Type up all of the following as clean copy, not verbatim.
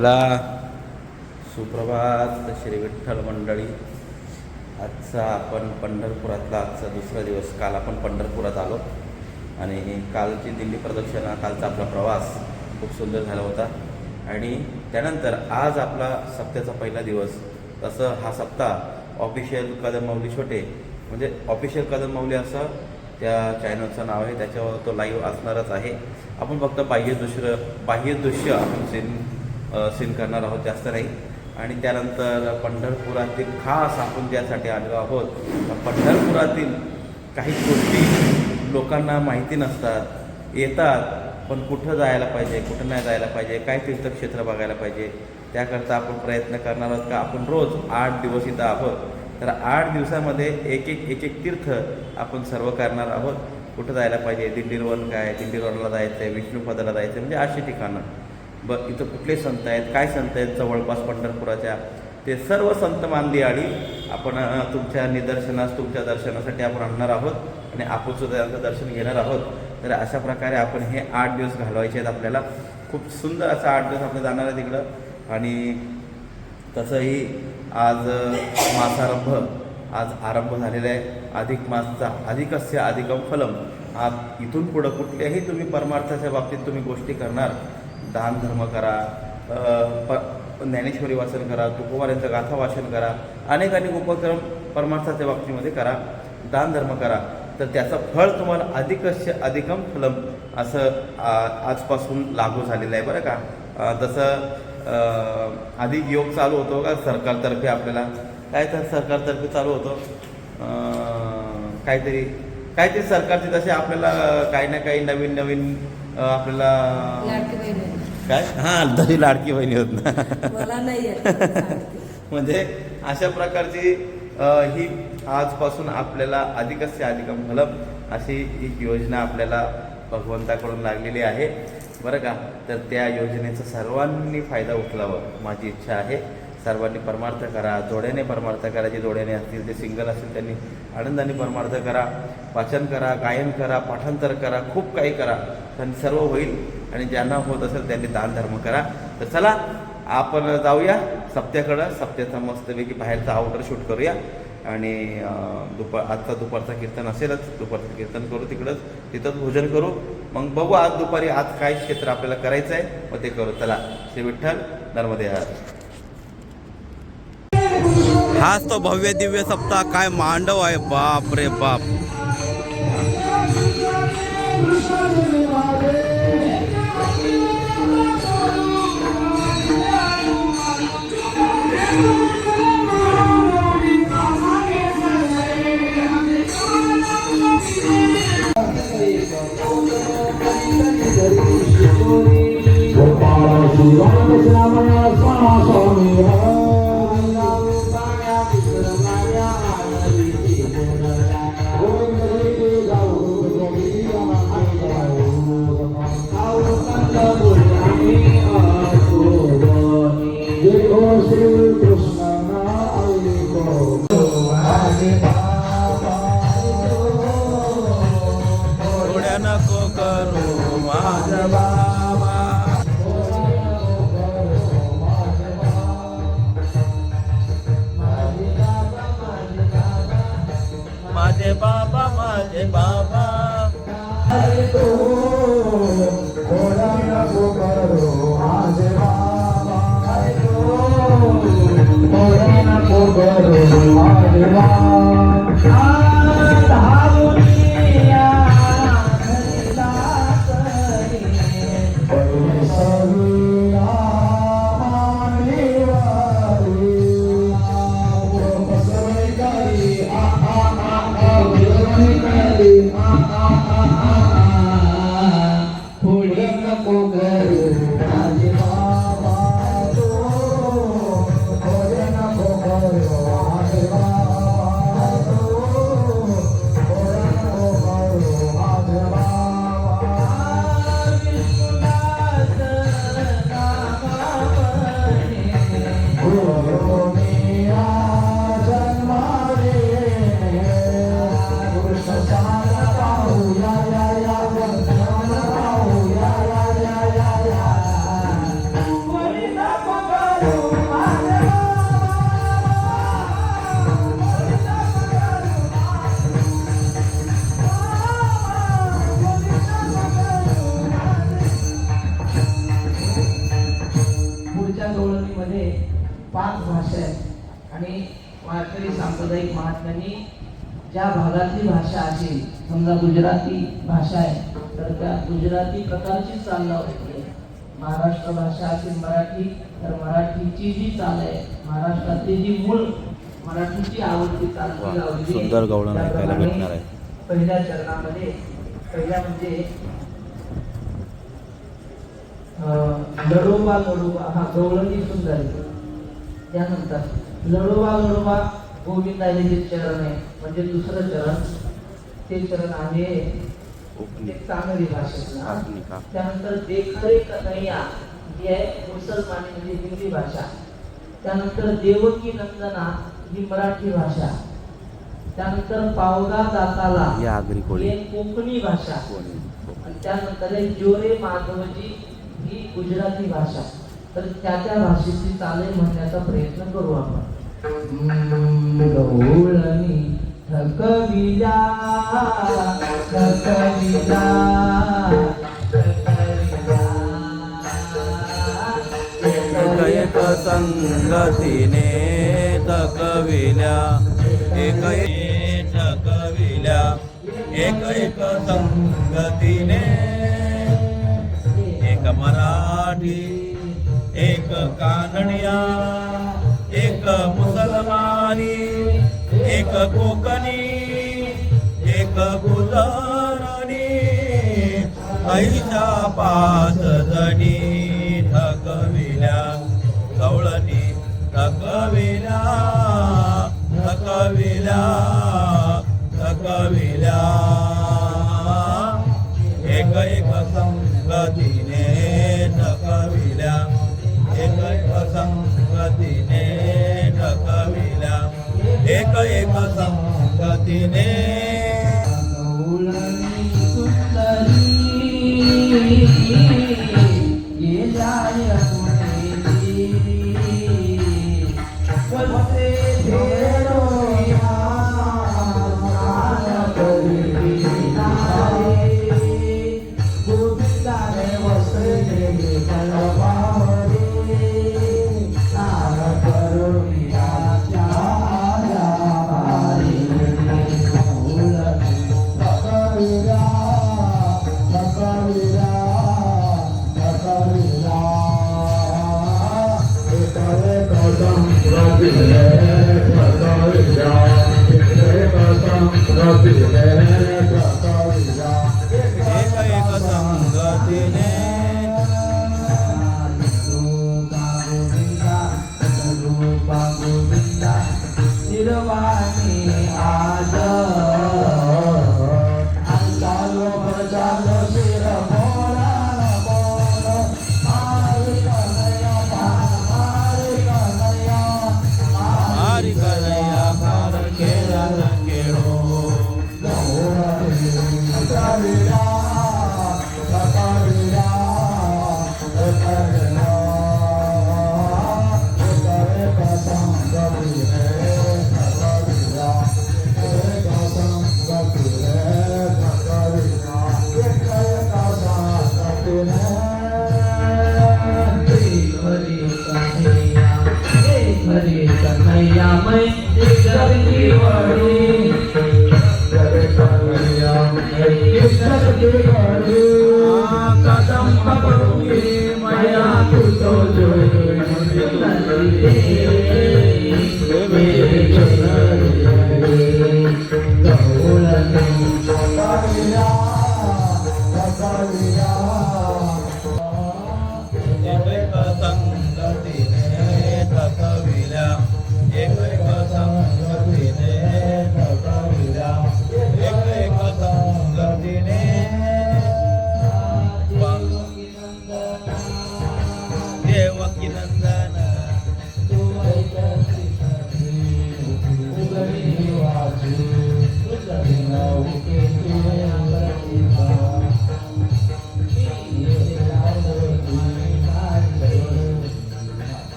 चला सुप्रभात श्री विठ्ठल मंडळी. आजचा आपण पंढरपुरातला आजचा दुसरा दिवस. काल आपण पंढरपुरात आलो आणि कालची दिल्ली प्रदक्षिणा, कालचा आपला प्रवास खूप सुंदर झाला होता. आणि त्यानंतर आज आपला सप्त्याचा पहिला दिवस. तसं हा सप्ताह ऑफिशियल कदम माऊली छोटे, म्हणजे ऑफिशियल कदम माऊली असं त्या चॅनलचं नाव आहे, त्याच्यावर तो लाईव्ह असणारच आहे. आपण फक्त बाह्य दृश्य आपण सीन करणार आहोत, जास्त नाही. आणि त्यानंतर पंढरपुरातील खास आपण ज्यासाठी आलो आहोत, पंढरपुरातील काही गोष्टी लोकांना माहिती नसतात, येतात पण कुठं जायला पाहिजे, कुठं नाही जायला पाहिजे, काय तीर्थक्षेत्र बघायला पाहिजे, त्याकरता आपण प्रयत्न करणार आहोत. का आपण रोज 8 दिवस इथं आहोत, तर 8 दिवसामध्ये एक एक तीर्थ आपण सर्व करणार आहोत. कुठं जायला पाहिजे, दिंडीरवन काय, दिंडीरवनला जायचं आहे, विष्णुपदाला जायचं आहे, म्हणजे अशी ठिकाणं. इथं कुठले संत आहेत, काय संत आहेत जवळपास पंढरपुराच्या, ते सर्व संत मानली आणि आपण तुमच्या निदर्शनास, तुमच्या दर्शनासाठी आपण आणणार आहोत आणि आपण सुद्धा त्यांचं दर्शन घेणार आहोत. तर अशा प्रकारे आपण हे 8 दिवस घालवायचे आहेत आपल्याला. खूप सुंदर असं 8 दिवस आपलं जाणार आहे तिकडं. आणि तसंही आज मासारंभ, आज आरंभ झालेला आहे अधिक मासचा. अधिकस्य अधिकम फलम. आज इथून पुढं कुठल्याही तुम्ही परमार्थाच्या बाबतीत तुम्ही गोष्टी करणार, दान धर्म करा, ज्ञानेश्वरी वाचन करा, तुकोबारांचं गाथा वाचन करा, अनेक उपक्रम परमार्थाच्या बाबतीमध्ये करा, दान धर्म करा, तर त्याचं फळ तुम्हाला अधिकस्य अधिकम फलम असं आजपासून लागू झालेलं आहे बरं का. तसं अधिक योग चालू होतो का सरकारतर्फे, आपल्याला काय तर सरकारतर्फे चालू होतो काहीतरी सरकारचे, तसे आपल्याला काही ना काही नवीन आपल्याला काय, हां तशी लाडकी बहिणी होत ना मला नाही म्हणजे अशा प्रकारची ही आजपासून आपल्याला अधिकस्य अधिकम फलम अशी एक योजना आपल्याला भगवंताकडून लागलेली आहे बरं का. तर त्या योजनेचा सर्वांनी फायदा उचलावा माझी इच्छा आहे. सर्वांनी परमार्थ करा, जोड्याने परमार्थ करा. जे जोड्याने असतील, ते सिंगल असतील, त्यांनी आनंदाने परमार्थ करा, वाचन करा, गायन करा, पाठांतर करा, खूप काही करा, त्यांनी सर्व होईल. आणि ज्यांना होत असेल त्यांनी दान धर्म करा. तर चला आपण जाऊया सप्त्याकडं. सप्त्याचा मस्तपैकी बाहेरचा आउटर शूट करूया आणि आजचा दुपारचा कीर्तन असेलच, दुपारचं कीर्तन करू तिथंच भोजन करू. मग बघू आज दुपारी आज काय क्षेत्र आपल्याला करायचं आहे, मग ते करू. चला श्री विठ्ठल नर्मदे हर. हाच तो भव्य दिव्य सप्ताह, काय मांडव आहे, बाप रे बाप. नको करू माझा बाबा, माझे बाबा, माझे बाबा, नको करू माझे बाबा, नको करू माझे बाबा. 5 भाषा आहेत आणि वारकरी सांप्रदायिक महात्म्यांनी ज्या भागातली भाषा असेल, समजा गुजराती भाषा आहे तर त्या गुजराती प्रकारची चाल लावली आहे. महाराष्ट्र भाषा असेल मराठी तर मराठीची जी चाल आहे, महाराष्ट्रातली जी मूळ मराठीची आवडती चाल ती लावली. सुंदर गवळण ऐकायला भेटणार आहे. पहिल्या चरणामध्ये पहिल्या म्हणजे लडोबा लडोबा हा गवळणी सुंदर आहे. त्यानंतर लडोबा लडोबा गोविंदाचे जे चरण आहे म्हणजे दुसरं चरण, ते चरण आहे चांगली भाषेतला. त्यानंतर देखरे कन्हैया ही आहे मुसलमानी म्हणजे हिंदी भाषा. त्यानंतर देवकी नंदना ही मराठी भाषा. त्यानंतर पावगा दाताला ही कोकणी भाषा. आणि त्यानंतर जोरे माधवजी ही गुजराती भाषा. तर त्या भाषेची चाले म्हणण्याचा प्रयत्न करू आपण. गवळणी थकविला थकविला एक संगतीने थकविल्या एक थकविल्या एक संगतीने एक मराठी एक कानडिया एक मुसलमानी एक कोकणी एक गुजराणी ऐशा 5 जणी थकविल्या गवळणी थकविल्या थकविल्या थकविल्या एक संगतीने थकविल्या एक संगतीने थकविल्या एक संगतीने गवळणी सुंदरी गेल्या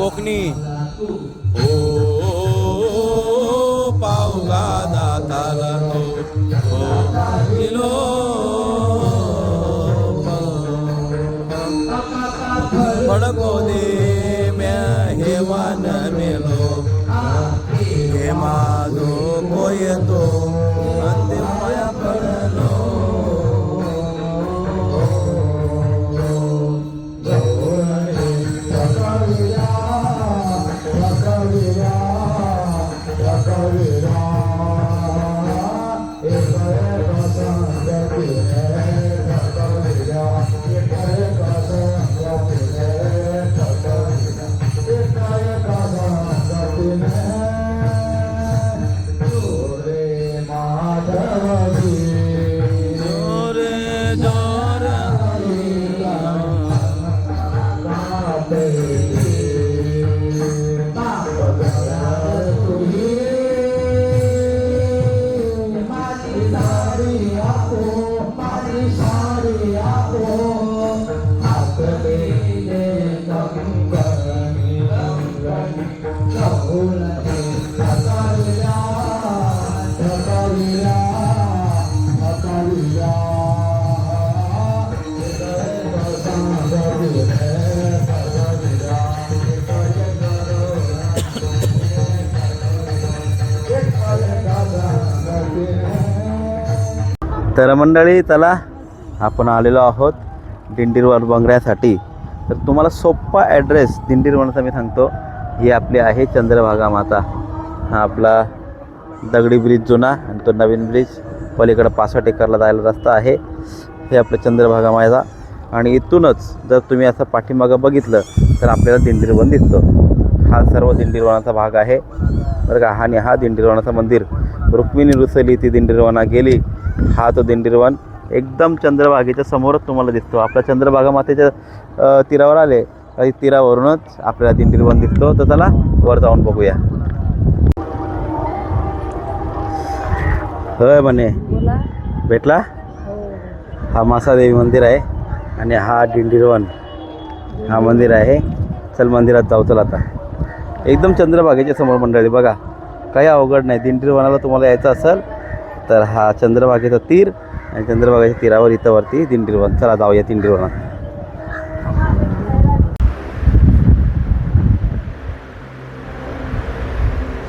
कोकणी ओ पावगा दाताला तो दिलो फडको दे म्या हेवान मेलो हे माझो कोयतो अंतिम माया पडलो तर मंडळी चला आपण आलेलो आहोत दिंडीरवन बंगऱ्यासाठी. तर तुम्हाला सोप्पा ॲड्रेस दिंडीरवनचा मी सांगतो. ही आपली आहे चंद्रभागा माता. हा आपला दगडी ब्रिज जुना आणि तो नवीन ब्रिज, पलीकडं 65 एकरला जायला रस्ता आहे. हे आपलं चंद्रभागा माता आणि इथूनच जर तुम्ही असं पाठीमागं बघितलं तर आपल्याला दिंडीरवन दिसतो. हा सर्व दिंडीरवनाचा भाग आहे बरं का. आणि हा दिंडीरवनाचं मंदिर, रुक्मिणी रुसली ती दिंडीरवना गेली, हा तो दिंडीरवन एकदम चंद्रभागेच्या समोरच तुम्हाला दिसतो. आपल्या चंद्रभागा मातेच्या तीरावर आले काही तीरावरूनच आपल्याला दिंडीरवन दिसतो. तर चला वर जाऊन बघूया. होय म्हणे भेटला. हा मासादेवी मंदिर आहे आणि हा दिंडीरवन हा मंदिर आहे. चल मंदिरात जाऊ. चल आता एकदम चंद्रभागेच्या समोर मंडळी बघा, काही अवघड नाही. दिंडीरवनाला तुम्हाला यायचं असेल तर हा चंद्रभागेचा तीर आणि चंद्रभागेच्या तीरावर इथं वरती दिंडीरवन. चला जाऊया दिंडीरवनात.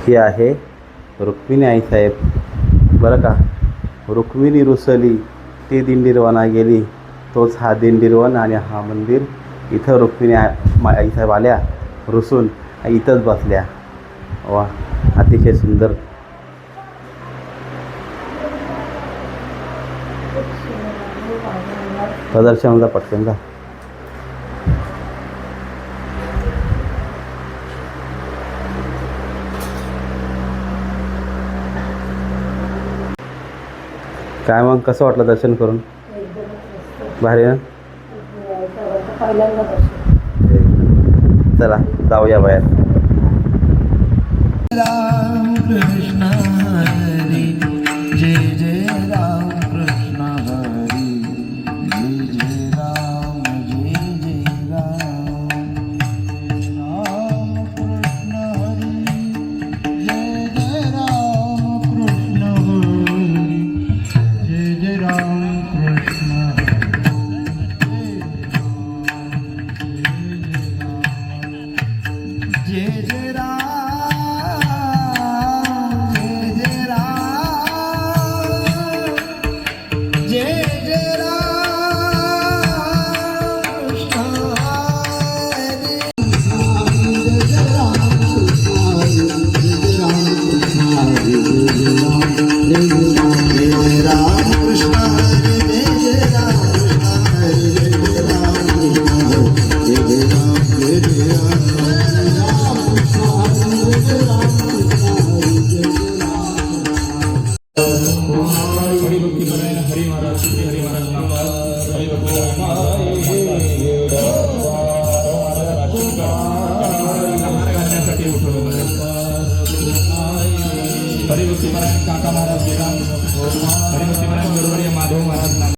ही आहे रुक्मिणी आई साहेब बरं का. रुक्मिणी रुसली ती दिंडीरवना गेली, तोच हा दिंडीरवन आणि हा मंदिर. इथं रुक्मिणी आई साहेब आल्या रुसून इथंच बसल्या. वा अतिशय सुंदर. प्रदर्शनाचा पटकन जा. काय मग कसं वाटलं दर्शन करून? भारी ना. चला जाऊया बाहेर. राम कृष्ण हरी जय जय राम कृष्ण हरी जय जय राम जय जय राम. राम कृष्ण हरी जय जय राम कृष्ण हरी जय जय राम कृष्ण जय जय राम. हरिभक्तीपरायण काका महाराज हरिभक्तीपरायण गुरुवर्य माधव महाराज.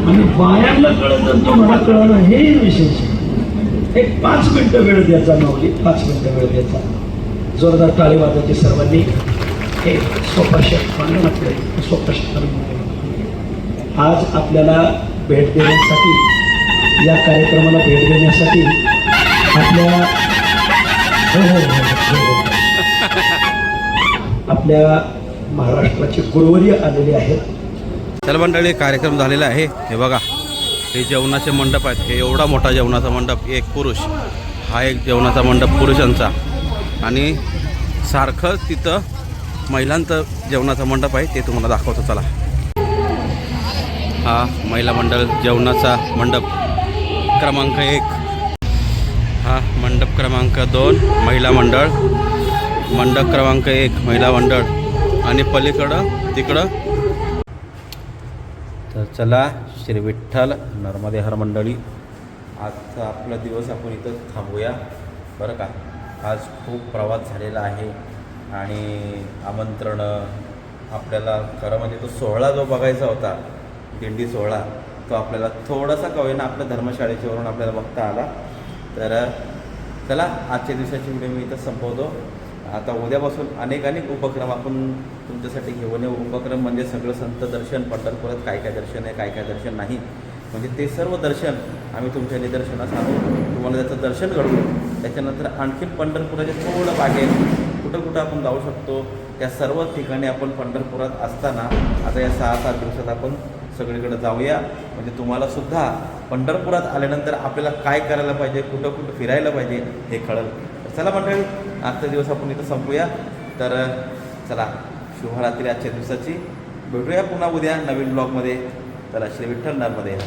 आणि बायांना कळत तो मला कळणं हे विशेष आहे. एक 5 मिनिटं वेळ द्यायचा माऊली, 5 मिनिटं वेळ द्यायचा. जोरदार टाळी वाजायची सर्वांनी. एक सोपा शब्द आपले सोपा शब्द. आज आपल्याला भेट देण्यासाठी, या कार्यक्रमाला भेट देण्यासाठी आपल्या आपल्या महाराष्ट्राचे गुरुवर्य आलेले आहेत. चला मंडळी, कार्यक्रम झालेला आहे. हे बघा, हे जेवणाचे मंडप आहेत. हे एवढा मोठा जेवणाचा मंडप, एक पुरुष, हा एक जेवणाचा मंडप पुरुषांचा, आणि सारखंच तिथं महिलांचं जेवणाचा मंडप आहे, ते तुम्हाला दाखवतो. चला, हा महिला मंडळ जेवणाचा मंडप क्रमांक 1, हा मंडप क्रमांक 2 महिला मंडळ, मंडप क्रमांक 1 महिला मंडळ, आणि पलीकडं तिकडं. तर चला, श्री विठ्ठल नर्मदे हर मंडळी, आजचा आपला दिवस आपण इथं थांबूया बरं का. आज खूप प्रवास झालेला आहे आणि आमंत्रण आपल्याला खरं म्हणजे तो सोहळा जो बघायचा होता, दिंडी सोहळा, तो आपल्याला थोडासा का होईना आपल्या धर्मशाळेच्यावरून आपल्याला बघता आला. तर चला, आजच्या दिवसाची व्हिडिओ मी इथं संपवतो. आता उद्यापासून अनेक उपक्रम आपण तुमच्यासाठी घेऊन येऊ. उपक्रम म्हणजे सगळं संत दर्शन, पंढरपुरात काय काय दर्शन आहे, काय काय दर्शन नाही, म्हणजे ते सर्व दर्शन आम्ही तुमच्या निदर्शनास आणू, तुम्हाला त्याचं दर्शन घडवू. त्याच्यानंतर आणखीन पंढरपुराच्या थोडं बाहेर कुठं आपण जाऊ शकतो, त्या सर्व ठिकाणी आपण पंढरपुरात असताना आता या 6-7 दिवसात आपण सगळीकडे जाऊया. म्हणजे तुम्हालासुद्धा पंढरपुरात आल्यानंतर आपल्याला काय करायला पाहिजे, कुठं फिरायला पाहिजे हे कळेल. चला मंडळी, आजचा दिवस आपण इथं संपूया. तर चला, शुभरात्री आजच्या दिवसाची. भेटूया पुन्हा उद्या नवीन ब्लॉगमध्ये. चला, श्री विठ्ठल नर्मदे.